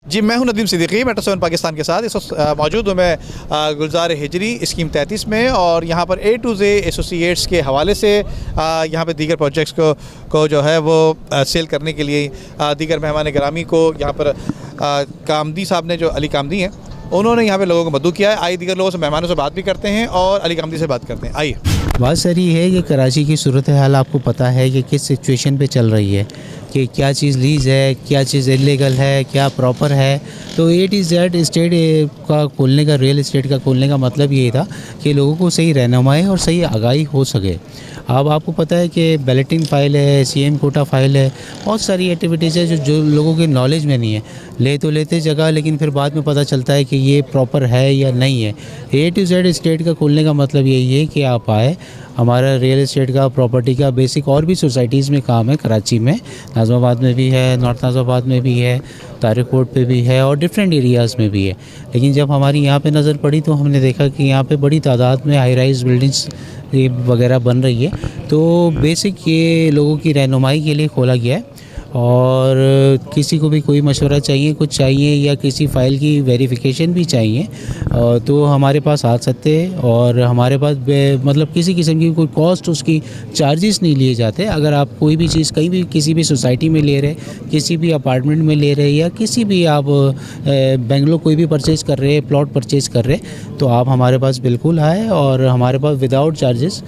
जी, मैं हूं नदीम सिद्दीकी, मेट्रो 7 पाकिस्तान के साथ इस वक्त मौजूद हूं मैं गुलजार हिजरी स्कीम 33 में, और यहां पर A to Z एसोसिएट्स के हवाले से यहां पे दीगर प्रोजेक्ट्स को जो है वो सेल करने के लिए दीगर मेहमान गिरामी को यहां पर कामदी साहब ने, जो अली कामदी हैं, उन्होंने यहाँ पे लोगों को मदद किया है। आइए दीगर लोगों से, मेहमानों से बात भी करते हैं और अली कामदी से बात करते हैं। आइए। बात सर ये है कि कराची की सूरत हाल आपको पता है कि किस सिचुएशन पे चल रही है, कि क्या चीज़ लीज है, क्या चीज़ इलीगल है, क्या प्रॉपर है। तो A to Z स्टेट का खोलने का, रियल इस्टेट का खोलने का मतलब यही था कि लोगों को सही रहनुमाई और सही आगाही हो सके। अब आपको पता है कि बैलेटिंग फ़ाइल है, CM कोटा फ़ाइल है, बहुत सारी एक्टिविटीज़ है जो लोगों के नॉलेज में नहीं है। ले तो लेते जगह, लेकिन फिर बाद में पता चलता है कि ये प्रॉपर है या नहीं है। A to Z स्टेट का खोलने का मतलब यही है कि आप आए, हमारा रियल इस्टेट का, प्रॉपर्टी का बेसिक और भी सोसाइटीज़ में काम है। कराची में, नाज़िमाबाद में भी है, नॉर्थ नाज़िमाबाद में भी है, तारिक कोट पे भी है और डिफरेंट एरियाज़ में भी है। लेकिन जब हमारी यहाँ पे नज़र पड़ी तो हमने देखा कि यहाँ पे बड़ी तादाद में हाई राइज़ बिल्डिंग्स वगैरह बन रही है। तो बेसिक ये लोगों की रहनुमाई के लिए खोला गया है। और किसी को भी कोई मशवरा चाहिए, कुछ चाहिए, या किसी फ़ाइल की वेरिफिकेशन भी चाहिए, तो हमारे पास आ सकते हैं। और हमारे पास मतलब किसी किस्म की कोई कॉस्ट, उसकी चार्जेस नहीं लिए जाते। अगर आप कोई भी चीज़ कहीं भी किसी भी सोसाइटी में ले रहे, किसी भी अपार्टमेंट में ले रहे, या किसी भी आप बेंगलोर कोई भी परचेज़ कर रहे, प्लॉट परचेज़ कर रहे, तो आप हमारे पास बिल्कुल आए और हमारे पास विदाउट चार्जेस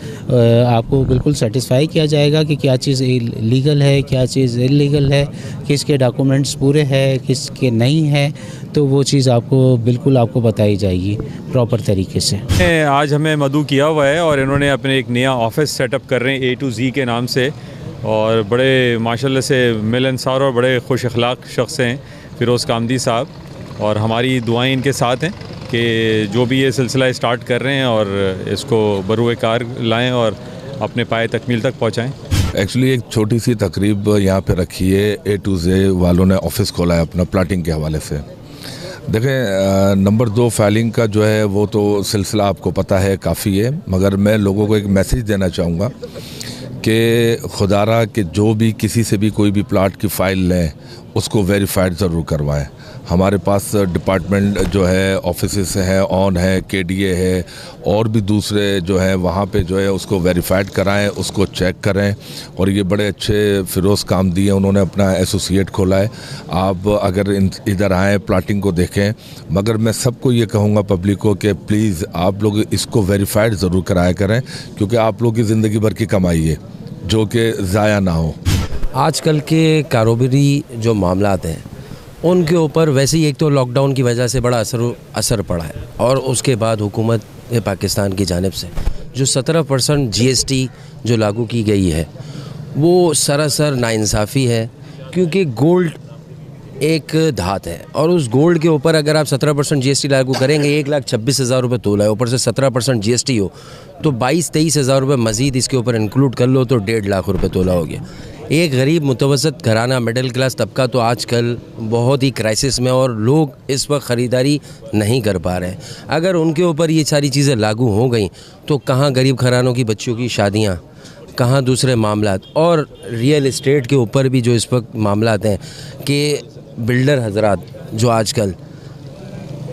आपको बिल्कुल सेटिस्फाई किया जाएगा कि क्या चीज़ लीगल है, क्या चीज़ इलीगल है, किसके डॉक्यूमेंट्स पूरे हैं, किसके नहीं है। तो वो चीज़ आपको बिल्कुल आपको बताई जाएगी प्रॉपर तरीके से। आज हमें मदऊ किया हुआ है और इन्होंने अपने एक नया ऑफिस सेटअप कर रहे हैं A to Z के नाम से, और बड़े माशाल्लाह से मिलनसार और बड़े खुश अखलाक शख्स हैं फ़िरोज़ कामदी साहब। और हमारी दुआएं इनके साथ हैं कि जो भी ये सिलसिला स्टार्ट कर रहे हैं और इसको बरूए कार लाएँ और अपने पाए तकमील तक पहुँचाएँ। एक्चुअली एक छोटी सी तकरीब यहाँ पे रखी है। A to Z वालों ने ऑफिस खोला है अपना प्लाटिंग के हवाले से। देखें, नंबर 2 फाइलिंग का जो है वो तो सिलसिला आपको पता है काफ़ी है, मगर मैं लोगों को एक मैसेज देना चाहूँगा कि खुदारा कि जो भी किसी से भी कोई भी प्लाट की फ़ाइल लें उसको वेरीफाइड ज़रूर करवाएं। हमारे पास डिपार्टमेंट जो है, ऑफिस हैं, ऑन है, KDA है, और भी दूसरे जो है वहाँ पे जो है उसको वेरीफाइड कराएं, उसको चेक करें। और ये बड़े अच्छे फ़िरोज़ कामदी हैं, उन्होंने अपना एसोसिएट खोला है। आप अगर इधर आएँ, प्लाटिंग को देखें। मगर मैं सबको ये कहूँगा पब्लिक को कि प्लीज़ आप लोग इसको वेरीफाइड ज़रूर कराया करें, क्योंकि आप लोग की ज़िंदगी भर की कमाई है जो कि ज़ाया ना हो। आजकल के कारोबारी जो मामलात हैं उनके ऊपर वैसे ही एक तो लॉकडाउन की वजह से बड़ा असर पड़ा है, और उसके बाद हुकूमत पाकिस्तान की जानिब से जो 17% GST जो लागू की गई है वो सरासर नाइंसाफ़ी है। क्योंकि गोल्ड एक धात है, और उस गोल्ड के ऊपर अगर आप 17% GST लागू करेंगे, 1,26,000 रुपये तोला है, ऊपर से 17% GST हो तो 22-23 हज़ार रुपये मज़ीद इसके ऊपर इंक्लूड कर लो तो 1.5 लाख रुपये तोला हो गया। एक गरीब मुतवसत घराना, मिडिल क्लास तबका तो आजकल बहुत ही क्राइसिस में, और लोग इस वक्त ख़रीदारी नहीं कर पा रहे हैं। अगर उनके ऊपर ये सारी चीज़ें लागू हो गई तो कहाँ गरीब घरानों की बच्चियों की शादियाँ, कहाँ दूसरे मामलात। और रियल इस्टेट के ऊपर भी जो इस वक्त मामलात हैं कि बिल्डर हजरात जो आजकल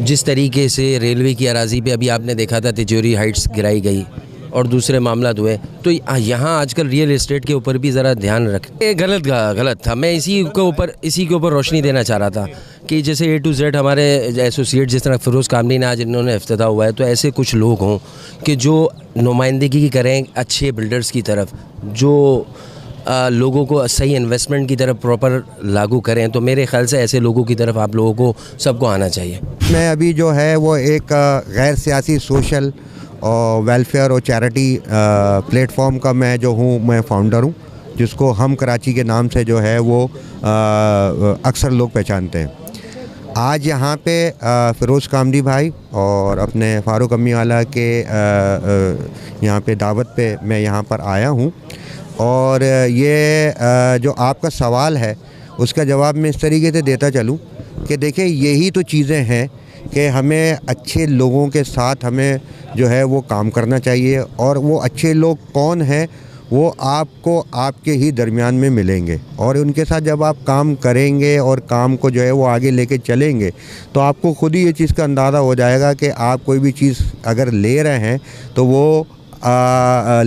जिस तरीके से रेलवे की अराजी पे अभी आपने देखा था तिजोरी हाइट्स गिराई गई और दूसरे मामलात हुए, तो यहाँ आजकल रियल इस्टेट के ऊपर भी ज़रा ध्यान रखें। गलत था। मैं इसी के ऊपर रोशनी देना चाह रहा था कि जैसे A to Z हमारे एसोसिएट, जिस तरह फ़िरोज़ कामदी ने आज इन्होंने इफ्तिताह हुआ है, तो ऐसे कुछ लोग हों कि जो नुमाइंदगी करें अच्छे बिल्डर्स की तरफ, जो लोगों को सही इन्वेस्टमेंट की तरफ प्रॉपर लागू करें। तो मेरे ख़्याल से ऐसे लोगों की तरफ आप लोगों को सबको आना चाहिए। मैं अभी जो है वो एक गैर सियासी सोशल और वेलफेयर और चैरिटी प्लेटफॉर्म का मैं फाउंडर हूँ, जिसको हम कराची के नाम से जो है वो अक्सर लोग पहचानते हैं। आज यहाँ पे फ़िरोज़ कामदी भाई और अपने फ़ारूक अम्मी वाला के यहाँ पे दावत पे मैं यहाँ पर आया हूँ। और ये जो आपका सवाल है उसका जवाब मैं इस तरीके से देता चलूँ कि देखिए, यही तो चीज़ें हैं कि हमें अच्छे लोगों के साथ हमें जो है वो काम करना चाहिए। और वो अच्छे लोग कौन हैं वो आपको आपके ही दरमियान में मिलेंगे, और उनके साथ जब आप काम करेंगे और काम को जो है वो आगे लेके चलेंगे तो आपको खुद ही ये चीज़ का अंदाज़ा हो जाएगा कि आप कोई भी चीज़ अगर ले रहे हैं तो वो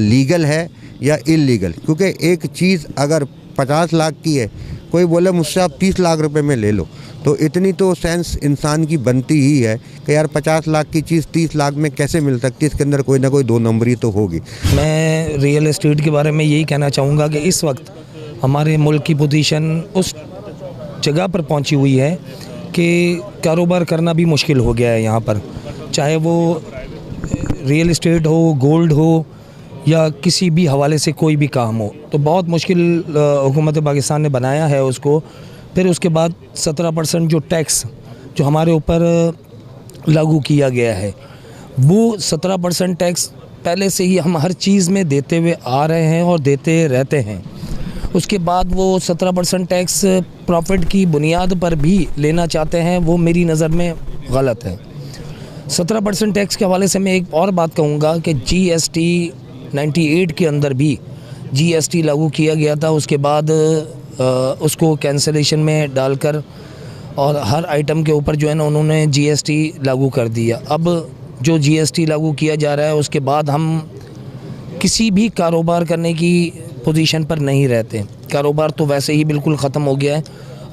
लीगल है या इलीगल। क्योंकि एक चीज़ अगर 50 लाख की है, कोई बोले मुझसे आप 30 लाख रुपए में ले लो, तो इतनी तो सेंस इंसान की बनती ही है कि यार 50 लाख की चीज़ 30 लाख में कैसे मिल सकती है, इसके अंदर कोई ना कोई दो नंबरी तो होगी। मैं रियल एस्टेट के बारे में यही कहना चाहूँगा कि इस वक्त हमारे मुल्क की पोजीशन उस जगह पर पहुँची हुई है कि कारोबार करना भी मुश्किल हो गया है यहाँ पर, चाहे वो रियल एस्टेट हो, गोल्ड हो या किसी भी हवाले से कोई भी काम हो, तो बहुत मुश्किल हुकूमत पाकिस्तान ने बनाया है उसको। फिर उसके बाद 17% जो टैक्स जो हमारे ऊपर लागू किया गया है, वो 17% टैक्स पहले से ही हम हर चीज़ में देते हुए आ रहे हैं और देते रहते हैं। उसके बाद वो 17% टैक्स प्रॉफिट की बुनियाद पर भी लेना चाहते हैं, वो मेरी नज़र में गलत है। 17% टैक्स के हवाले से मैं एक और बात कहूँगा कि GST 98 के अंदर भी GST लागू किया गया था, उसके बाद उसको कैंसलेशन में डालकर और हर आइटम के ऊपर जो है ना उन्होंने GST लागू कर दिया। अब जो GST लागू किया जा रहा है उसके बाद हम किसी भी कारोबार करने की पोजीशन पर नहीं रहते। कारोबार तो वैसे ही बिल्कुल ख़त्म हो गया है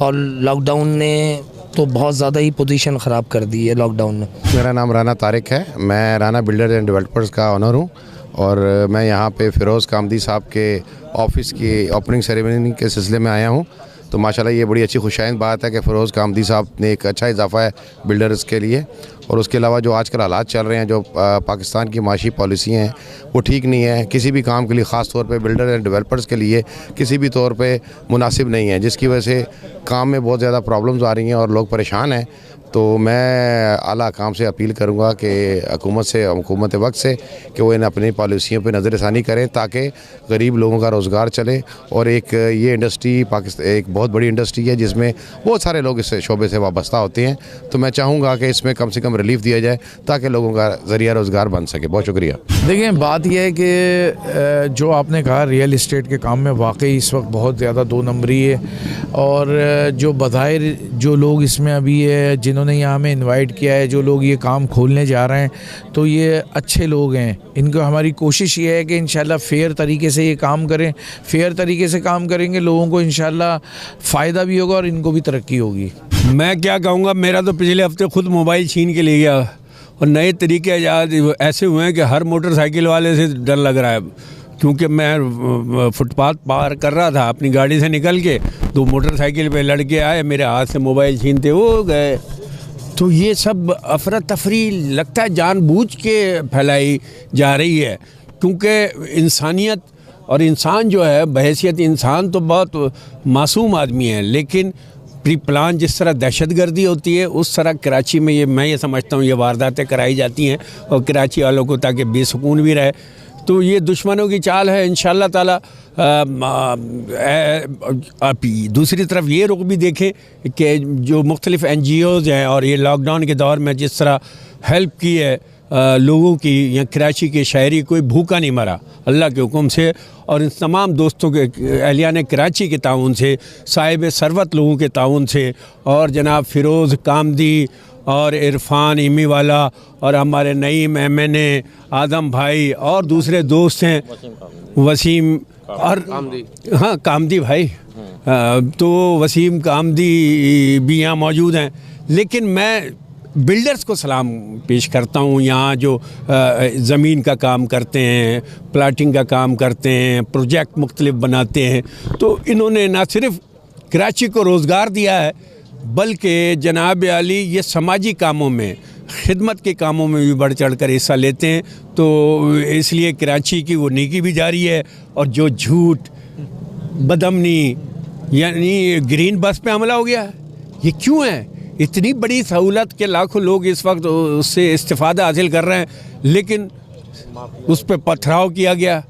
और लॉकडाउन ने तो बहुत ज़्यादा ही पोजीशन ख़राब कर दी है लॉकडाउन ने। मेरा नाम राना तारिक है, मैं राना बिल्डर्स एंड डेवलपर्स का ऑनर हूँ और मैं यहाँ पे फ़िरोज़ कामदी साहब के ऑफ़िस की ओपनिंग सेरेमनी के सिलसिले में आया हूँ। तो माशाल्लाह ये बड़ी अच्छी खुशाइंद बात है कि फ़िरोज़ कामदी साहब ने एक अच्छा इजाफ़ा है बिल्डर्स के लिए। और उसके अलावा जो आजकल हालात चल रहे हैं, जो पाकिस्तान की माशी पॉलिसी हैं वो ठीक नहीं है, किसी भी काम के लिए ख़ास तौर पे बिल्डर एंड डेवलपर्स के लिए किसी भी तौर पे मुनासिब नहीं है, जिसकी वजह से काम में बहुत ज़्यादा प्रॉब्लम्स आ रही हैं और लोग परेशान हैं। तो मैं आला काम से अपील करूँगा कि हुकूमत वक्त से कि वो इन अपनी पॉलिसियों पे नज़रसानी करें ताकि गरीब लोगों का रोज़गार चले। और एक ये इंडस्ट्री पाकिस्तान एक बहुत बड़ी इंडस्ट्री है जिसमें बहुत सारे लोग इस शोबे से वाबस्ता होते हैं। तो मैं चाहूँगा कि इसमें कम से कम रिलीफ दिया जाए ताकि लोगों का ज़रिया रोज़गार बन सके। बहुत शुक्रिया। देखिए, बात यह है कि जो आपने कहा रियल इस्टेट के काम में वाकई इस वक्त बहुत ज़्यादा दो नंबरी है, और जो बज़ाहिर जो लोग इसमें अभी है जिन्होंने यहाँ हमें इनवाइट किया है, जो लोग ये काम खोलने जा रहे हैं, तो ये अच्छे लोग हैं। इनको हमारी कोशिश ये है कि इंशाल्लाह फ़ेयर तरीके से ये काम करें। फ़ेयर तरीके से काम करेंगे, लोगों को इंशाल्लाह फ़ायदा भी होगा और इनको भी तरक्की होगी। मैं क्या कहूँगा, मेरा तो पिछले हफ्ते खुद मोबाइल छीन के ले गया और नए तरीके ऐसे हुए हैं कि हर मोटरसाइकिल वाले से डर लग रहा है। क्योंकि मैं फुटपाथ पार कर रहा था अपनी गाड़ी से निकल के, दो मोटरसाइकिल पे लड़के आए, मेरे हाथ से मोबाइल छीनते वो गए। तो ये सब अफरा तफरी लगता है जानबूझ के फैलाई जा रही है, क्योंकि इंसानियत और इंसान जो है बहैसियत इंसान तो बहुत मासूम आदमी है, लेकिन प्री प्लान जिस तरह दहशतगर्दी होती है उस तरह कराची में मैं ये समझता हूँ ये वारदातें कराई जाती हैं और कराची वालों को ताकि बेसुकून भी रहे। तो ये दुश्मनों की चाल है। इंशाल्लाह ताला दूसरी तरफ ये रुख भी देखें कि जो मुख्तलिफ़ NGOs हैं और ये लॉकडाउन के दौर में जिस तरह हेल्प की है लोगों की, यहाँ कराची के शहरी कोई भूखा नहीं मरा अल्लाह के हुक्म से। और इन तमाम दोस्तों के अहलियान कराची के ताउन से, साहिब सरवत लोगों के ताउन से, और जनाब फ़िरोज़ कामदी और इरफान इमी वाला और हमारे नईम MNA आदम भाई और दूसरे दोस्त हैं वसीम और हाँ कामदी भाई, तो वसीम कामदी भी यहाँ मौजूद हैं। लेकिन मैं बिल्डर्स को सलाम पेश करता हूँ, यहाँ जो ज़मीन का काम करते हैं, प्लाटिंग का काम करते हैं, प्रोजेक्ट मुख्तलिफ बनाते हैं। तो इन्होंने ना सिर्फ कराची को रोज़गार दिया है बल्कि जनाब आली ये समाजी कामों में, खिदमत के कामों में भी बढ़ चढ़ कर हिस्सा लेते हैं। तो इसलिए कराची की वो नेकी भी जारी है। और जो झूठ, बदअमनी, यानी ग्रीन बस पे हमला हो गया, ये क्यों है? इतनी बड़ी सहूलत के लाखों लोग इस वक्त उससे इस्तिफ़ादा हासिल कर रहे हैं, लेकिन उस पर पथराव किया गया।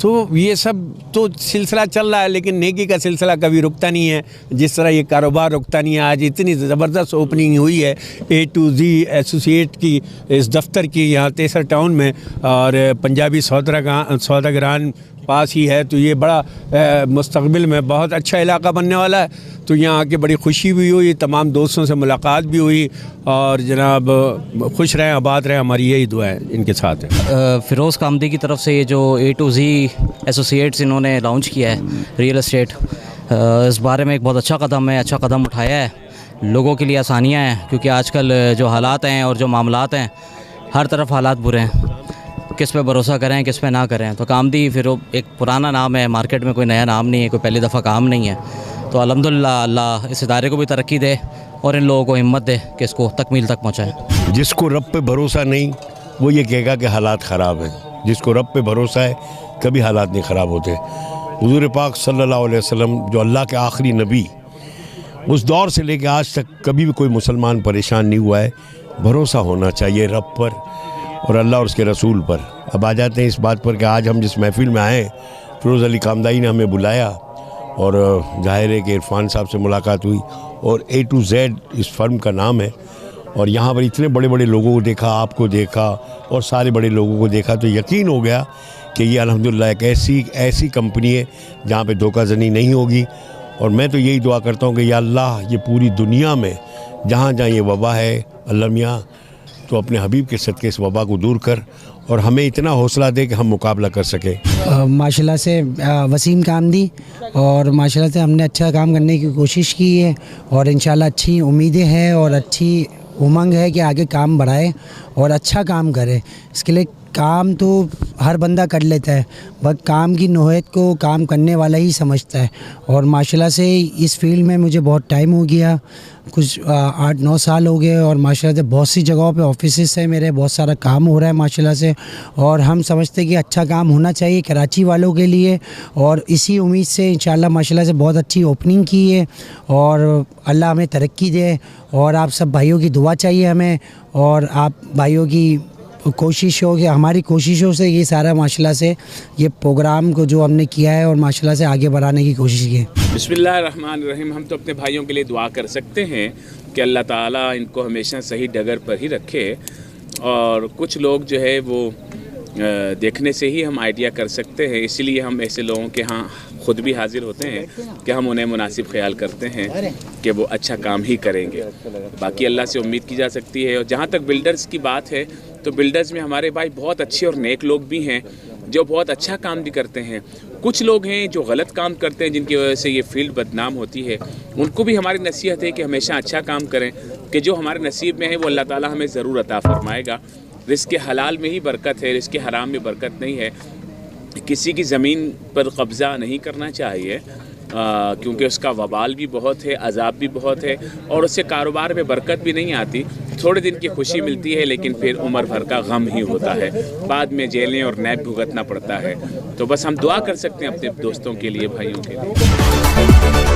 तो ये सब तो सिलसिला चल रहा है, लेकिन नेकी का सिलसिला कभी रुकता नहीं है। जिस तरह ये कारोबार रुकता नहीं है, आज इतनी ज़बरदस्त ओपनिंग हुई है A to Z एसोसिएट की इस दफ्तर की यहाँ तेसर टाउन में, और पंजाबी सौदागरान पास ही है, तो ये बड़ा मुस्तकबिल में बहुत अच्छा इलाका बनने वाला है। तो यहाँ आके बड़ी खुशी भी हुई, तमाम दोस्तों से मुलाकात भी हुई और जनाब खुश रहें, आबाद रहें, हमारी यही दुआ है इनके साथ है। फ़िरोज़ कामदी की तरफ से ये जो A2Z एसोसिएट्स इन्होंने लॉन्च किया है रियल एस्टेट, इस बारे में एक बहुत अच्छा कदम है, अच्छा कदम उठाया है। लोगों के लिए आसानियाँ हैं, क्योंकि आजकल जो हालात हैं और जो मामलात हैं, हर तरफ हालात बुरे हैं, किस पे भरोसा करें किस पे ना करें। तो कामदी फिर एक पुराना नाम है, मार्केट में कोई नया नाम नहीं है, कोई पहली दफ़ा काम नहीं है। तो अल्हम्दुलिल्लाह अल्लाह इस इदारे को भी तरक्की दे और इन लोगों को हिम्मत दे कि इसको तकमील तक पहुँचाए। जिसको रब पे भरोसा नहीं वो ये कहेगा कि हालात ख़राब हैं, जिसको रब पे भरोसा है कभी हालात नहीं ख़राब होते। हुज़ूर पाक सल्लल्लाहु अलैहि वसल्लम जो अल्लाह के आखिरी नबी, उस दौर से लेकर आज तक कभी भी कोई मुसलमान परेशान नहीं हुआ है। भरोसा होना चाहिए रब पर और अल्लाह और उसके रसूल पर। अब आ जाते हैं इस बात पर कि आज हम जिस महफ़िल में आए, फ़िरोज़ अली कामदाई ने हमें बुलाया और ज़ाहिर है कि इरफान साहब से मुलाकात हुई और A2Z इस फर्म का नाम है। और यहाँ पर इतने बड़े बड़े लोगों को देखा, आपको देखा और सारे बड़े लोगों को देखा तो यकीन हो गया कि ये अल्हम्दुलिल्लाह एक ऐसी कंपनी है जहाँ पे धोखाधड़ी नहीं होगी। और मैं तो यही दुआ करता हूँ कि या अल्लाह ये पूरी दुनिया में जहाँ जहाँ ये वबा है, अल्लाह मियाँ तो अपने हबीब के सदक़े इस वबा को दूर कर और हमें इतना हौसला दे कि हम मुकाबला कर सकें। माशाल्लाह से वसीम कामदी और माशाल्लाह से हमने अच्छा काम करने की कोशिश की है और इंशाल्लाह अच्छी उम्मीदें हैं और अच्छी उमंग है कि आगे काम बढ़ाए और अच्छा काम करे। इसके लिए काम तो हर बंदा कर लेता है, बट काम की नोहयत को काम करने वाला ही समझता है। और माशाल्लाह से इस फील्ड में मुझे बहुत टाइम हो गया, कुछ 8-9 साल हो गए और माशाल्लाह से बहुत सी जगहों पे ऑफिसेस है मेरे, बहुत सारा काम हो रहा है माशाल्लाह से। और हम समझते हैं कि अच्छा काम होना चाहिए कराची वालों के लिए और इसी उम्मीद से इंशाल्लाह माशाल्लाह से बहुत अच्छी ओपनिंग की है और अल्लाह हमें तरक्की दे। और आप सब भाइयों की दुआ चाहिए हमें और आप भाइयों की कोशिश हो कि हमारी कोशिशों से ये सारा माशाल्लाह से ये प्रोग्राम को जो हमने किया है और माशाल्लाह से आगे बढ़ाने की कोशिश की है। बिस्मिल्लाहिर्रहमानिर्रहीम। हम तो अपने भाइयों के लिए दुआ कर सकते हैं कि अल्लाह ताला इनको हमेशा सही डगर पर ही रखे। और कुछ लोग जो है वो देखने से ही हम आइडिया कर सकते हैं, इसीलिए हम ऐसे लोगों के यहाँ ख़ुद भी हाजिर होते हैं कि हम उन्हें मुनासिब ख्याल करते हैं कि वो अच्छा काम ही करेंगे। बाकी अल्लाह से उम्मीद की जा सकती है। और जहाँ तक बिल्डर्स की बात है तो बिल्डर्स में हमारे भाई बहुत अच्छे और नेक लोग भी हैं जो बहुत अच्छा काम भी करते हैं। कुछ लोग हैं जो गलत काम करते हैं जिनकी वजह से ये फील्ड बदनाम होती है। उनको भी हमारी नसीहत है कि हमेशा अच्छा काम करें कि जो हमारे नसीब में है वो अल्लाह ताला हमें ज़रूर अता फरमाएगा। रिज़्क़ हलाल में ही बरकत है, रिज़्क़ हराम में बरकत नहीं है। किसी की ज़मीन पर कब्ज़ा नहीं करना चाहिए क्योंकि उसका वबाल भी बहुत है, अज़ाब भी बहुत है और उससे कारोबार में बरकत भी नहीं आती। थोड़े दिन की खुशी मिलती है लेकिन फिर उम्र भर का गम ही होता है, बाद में जेलें और नैब भुगतना पड़ता है। तो बस हम दुआ कर सकते हैं अपने दोस्तों के लिए, भाइयों के लिए।